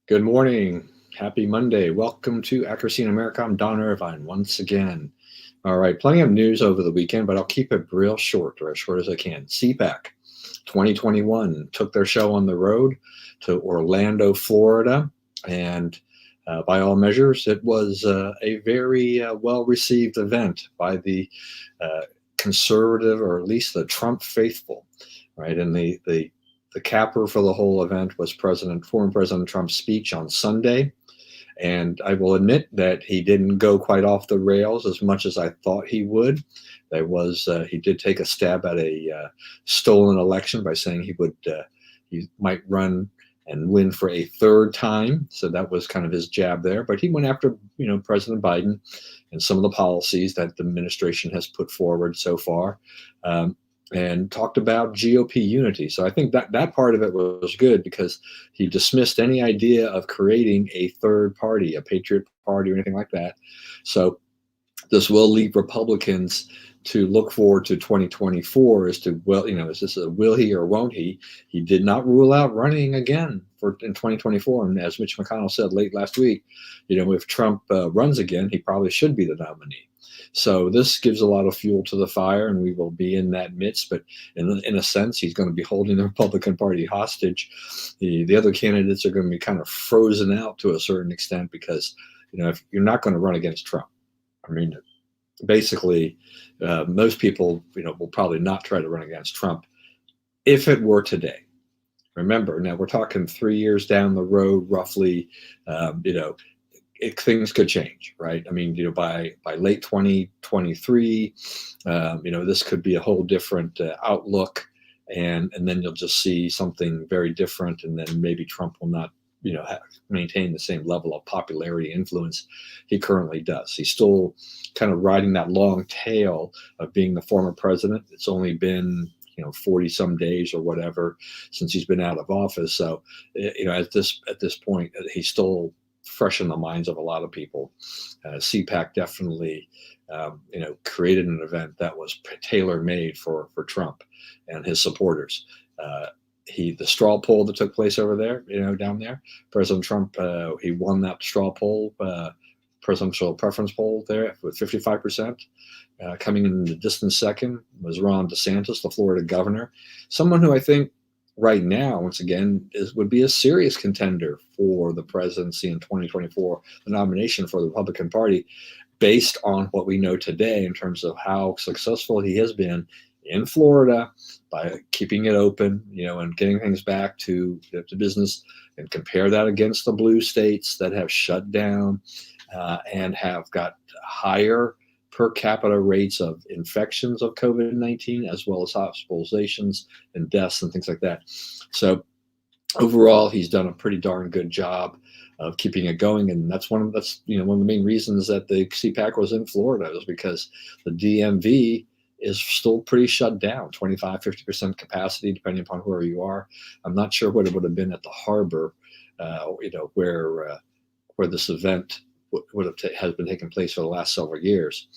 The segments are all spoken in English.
Good morning. Happy Monday. Welcome to Accuracy in America. I'm Don Irvine once again. All right, plenty of news over the weekend, but I'll keep it real short or as short as I can. CPAC 2021 took their show on the road to Orlando, Florida, and by all measures, it was a very well received event by the uh, conservative, or at least the Trump faithful, right? And the capper for the whole event was former President Trump's speech on Sunday. And I will admit that he didn't go quite off the rails as much as I thought he would. He did take a stab at a stolen election by saying he might run and win for a third time. So that was kind of his jab there. But he went after President Biden and some of the policies that the administration has put forward so far. And talked about GOP unity. So I think that part of it was good because he dismissed any idea of creating a third party, a patriot party or anything like that. So this will lead Republicans to look forward to 2024 as to, well, is this a will he or won't he? He did not rule out running again in 2024. And as Mitch McConnell said late last week, if Trump runs again, he probably should be the nominee. So this gives a lot of fuel to the fire, and we will be in that midst. But in a sense, he's going to be holding the Republican Party hostage. The other candidates are going to be kind of frozen out to a certain extent because, if you're not going to run against Trump, I mean, basically, most people, will probably not try to run against Trump if it were today. Remember, now we're talking 3 years down the road, roughly. Things could change, right? I mean, by late 2023, this could be a whole different outlook, and then you'll just see something very different, and then maybe Trump will not, maintain the same level of popularity influence he currently does. He's still kind of riding that long tail of being the former president. It's only been 40 some days or whatever since he's been out of office. So, at this point, he's still fresh in the minds of a lot of people. CPAC definitely, created an event that was tailor-made for Trump and his supporters. The straw poll that took place over there, down there, President Trump, he won that straw poll, presidential preference poll there with 55%. Coming in the distant second was Ron Desantis, the Florida governor, someone who I think right now, once again, would be a serious contender for the presidency in 2024, the nomination for the Republican Party, based on what we know today in terms of how successful he has been in Florida by keeping it open, and getting things back to business, and compare that against the blue states that have shut down and have got higher per capita rates of infections of COVID-19, as well as hospitalizations and deaths and things like that. So overall, he's done a pretty darn good job of keeping it going. And that's one of the main reasons that the CPAC was in Florida, was because the DMV is still pretty shut down, 25, 50% capacity, depending upon where you are. I'm not sure what it would have been at the harbor, where this event has been taking place for the last several years.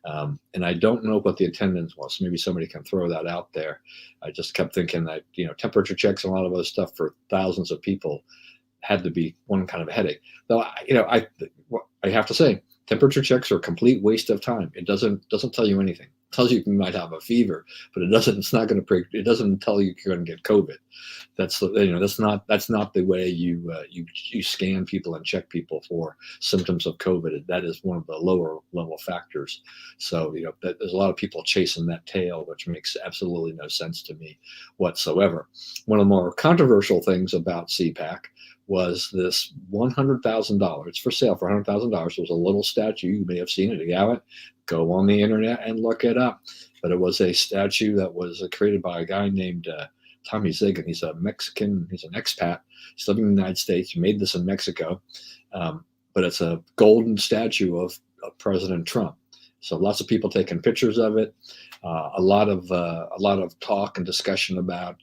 And I don't know what the attendance was. Maybe somebody can throw that out there. I just kept thinking that, temperature checks and a lot of other stuff for thousands of people had to be one kind of a headache. Though, I have to say, temperature checks are a complete waste of time. It doesn't tell you anything. It tells you might have a fever, but it doesn't tell you you're going to get COVID. That's not the way you scan people and check people for symptoms of COVID. That is one of the lower level factors. So there's a lot of people chasing that tail, which makes absolutely no sense to me whatsoever. One of the more controversial things about CPAC was this $100,000. It's for sale for $100,000. It was a little statue. You may have seen it. If you haven't, go on the internet and look it up. But it was a statue that was created by a guy named Tommy Zigan. He's a Mexican. He's an expat. He's living in the United States. He made this in Mexico. But it's a golden statue of President Trump. So lots of people taking pictures of it. A lot of talk and discussion about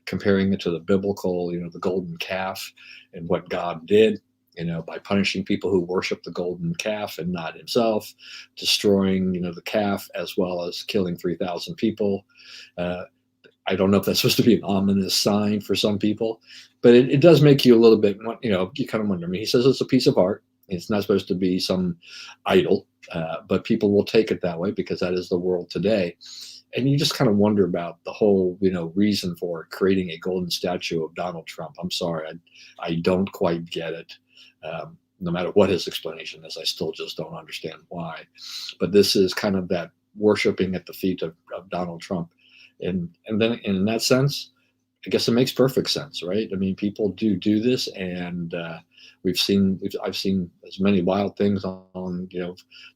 comparing it to the biblical, the golden calf and what God did, by punishing people who worship the golden calf and not himself, destroying, the calf, as well as killing 3,000 people. I don't know if that's supposed to be an ominous sign for some people, but it does make you a little bit, you kind of wonder. I mean, he says it's a piece of art. It's not supposed to be some idol, but people will take it that way because that is the world today. And you just kind of wonder about the whole, reason for creating a golden statue of Donald Trump. I'm sorry, I don't quite get it. No matter what his explanation is, I still just don't understand why. But this is kind of that worshiping at the feet of Donald Trump. And then in that sense, I guess it makes perfect sense, right? I mean, people do this, and I've seen as many wild things on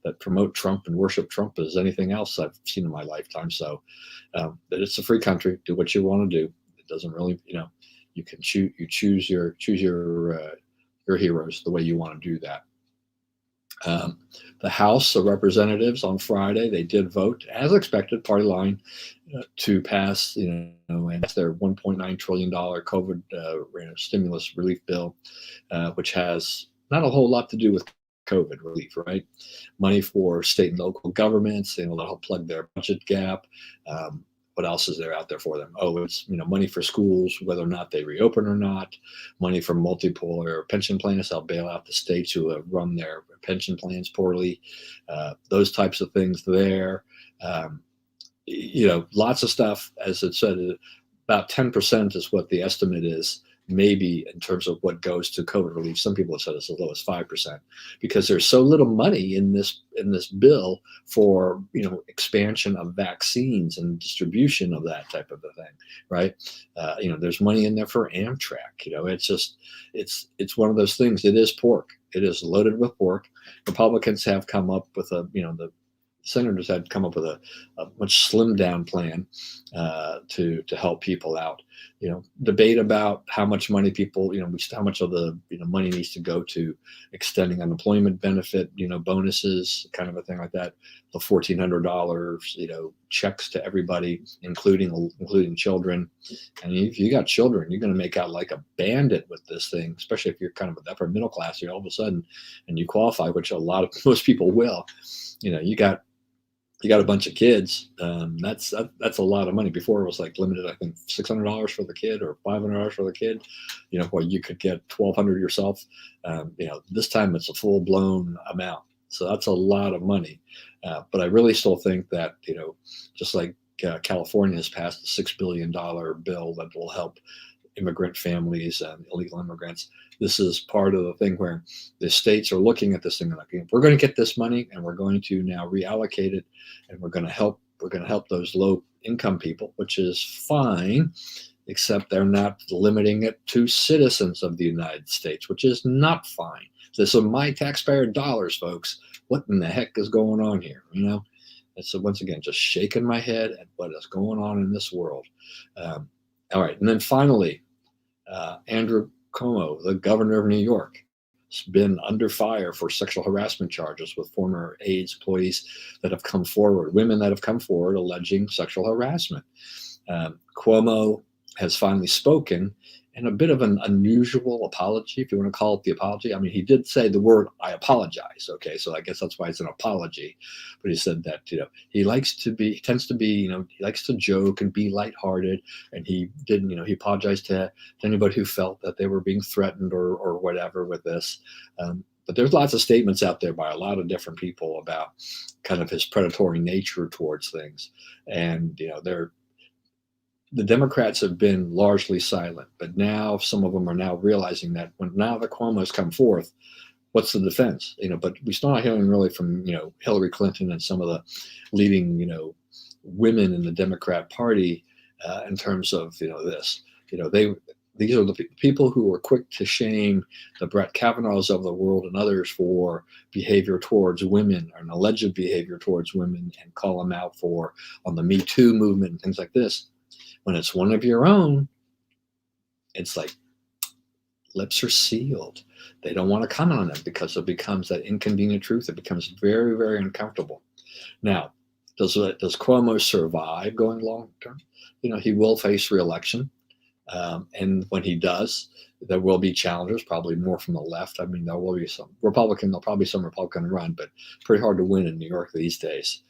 that promote Trump and worship Trump as anything else I've seen in my lifetime. So that it's a free country. Do what you want to do. It doesn't really, you can choose your heroes the way you want to do that. The House of Representatives on Friday, they did vote, as expected, party line, to pass, and that's their $1.9 trillion COVID stimulus relief bill, which has not a whole lot to do with COVID relief, right? Money for state and local governments, that'll help plug their budget gap. What else is there out there for them? Oh, it's money for schools, whether or not they reopen or not. Money for multipolar pension plans, help bail out the states who have run their pension plans poorly. Those types of things there. Lots of stuff. As it said, about 10% is what the estimate is, maybe, in terms of what goes to COVID relief. Some people have said it's as low as 5%, because there's so little money in this bill for expansion of vaccines and distribution of that type of a thing, right? There's money in there for Amtrak. It's one of those things. It is pork. It is loaded with pork. Republicans have come up with the senators had come up with a much slimmed down plan to help people out. Debate about how much money people, how much of the money needs to go to extending unemployment benefit, bonuses, kind of a thing like that. The $1,400, checks to everybody, including children. And if you got children, you're going to make out like a bandit with this thing, especially if you're kind of the upper middle class here all of a sudden, and you qualify, which most people will. You got a bunch of kids. That's a lot of money. Before it was like limited, I think $600 for the kid or $500 for the kid. Where you could get $1,200 yourself. This time it's a full blown amount. So that's a lot of money. But I really still think that just like California has passed a $6 billion bill that will help immigrant families and illegal immigrants. This is part of the thing where the states are looking at this thing and like, we're going to get this money and we're going to now reallocate it, and we're going to help those low income people, which is fine, except they're not limiting it to citizens of the United States, which is not fine. This is my taxpayer dollars, folks. What in the heck is going on here? And so once again, just shaking my head at what is going on in this world. All right, and then finally, Andrew Cuomo, the governor of New York, has been under fire for sexual harassment charges with former AIDS employees that have come forward, women that have come forward alleging sexual harassment. Cuomo has finally spoken in a bit of an unusual apology, if you want to call it the apology. I mean, he did say the word, "I apologize." Okay, so I guess that's why it's an apology. But he said that, he tends to be, he likes to joke and be lighthearted. And he didn't, he apologized to anybody who felt that they were being threatened or whatever with this. But there's lots of statements out there by a lot of different people about kind of his predatory nature towards things. And, the Democrats have been largely silent, but now some of them are now realizing that now the Cuomo's come forth, what's the defense? But we still not hearing really from, Hillary Clinton and some of the leading, women in the Democrat Party in terms of, this. These are the people who are quick to shame the Brett Kavanaughs of the world and others for behavior towards women, or an alleged behavior towards women, and call them out on the Me Too movement and things like this. When it's one of your own, it's like lips are sealed. They don't want to comment on it because it becomes that inconvenient truth. It becomes very, very uncomfortable. Now, does Cuomo survive going long term? He will face re-election. And when he does, there will be challengers, probably more from the left. I mean, there will be there'll probably be some Republican run, but pretty hard to win in New York these days.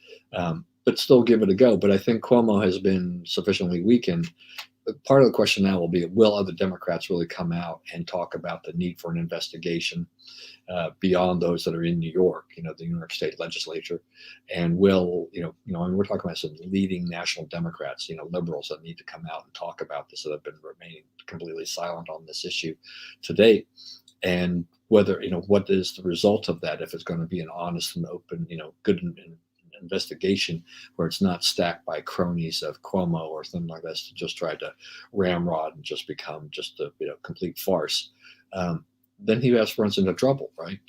but still give it a go. But I think Cuomo has been sufficiently weakened. But part of the question now will be, will other Democrats really come out and talk about the need for an investigation beyond those that are in New York, the New York State legislature, and I mean, we're talking about some leading national Democrats, liberals that need to come out and talk about this, that have been remaining completely silent on this issue to date, and whether, what is the result of that, if it's going to be an honest and open, good investigation where it's not stacked by cronies of Cuomo or something like this to just try to ramrod and just become just a complete farce. Then he runs into trouble, right?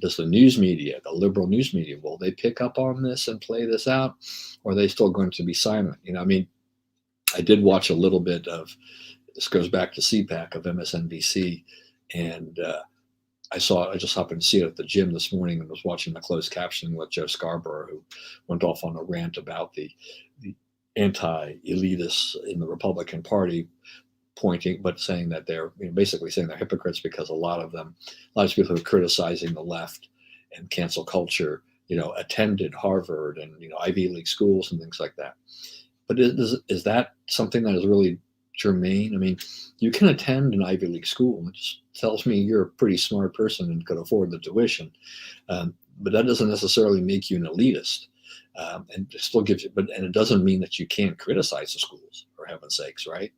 Does the news media, the liberal news media, will they pick up on this and play this out, or are they still going to be silent? I mean, I did watch a little bit of, this goes back to CPAC of MSNBC, and I just happened to see it at the gym this morning and was watching the closed captioning with Joe Scarborough, who went off on a rant about the anti-elitists in the Republican Party, but saying that they're basically saying they're hypocrites because a lot of people who are criticizing the left and cancel culture, attended Harvard and Ivy League schools and things like that. But is that something that is really germane? I mean, you can attend an Ivy League school. It just tells me you're a pretty smart person and could afford the tuition, but that doesn't necessarily make you an elitist. And it still gives you, and it doesn't mean that you can't criticize the schools, for heaven's sakes, right?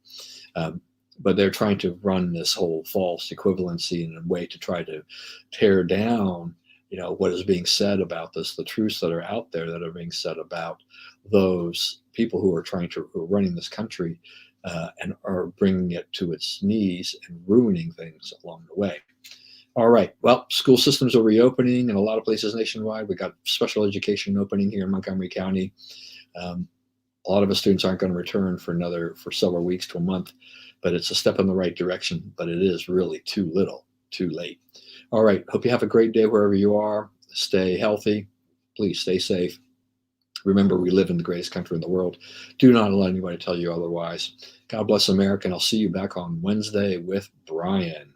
But they're trying to run this whole false equivalency in a way to try to tear down, what is being said about this, the truths that are out there that are being said about those people who are running this country, and are bringing it to its knees and ruining things along the way. All right. Well, school systems are reopening in a lot of places nationwide. We got special education opening here in Montgomery County. A lot of the students aren't going to return for several weeks to a month, but it's a step in the right direction. But it is really too little, too late. All right. Hope you have a great day wherever you are. Stay healthy. Please stay safe. Remember, we live in the greatest country in the world. Do not let anybody tell you otherwise. God bless America, and I'll see you back on Wednesday with Brian.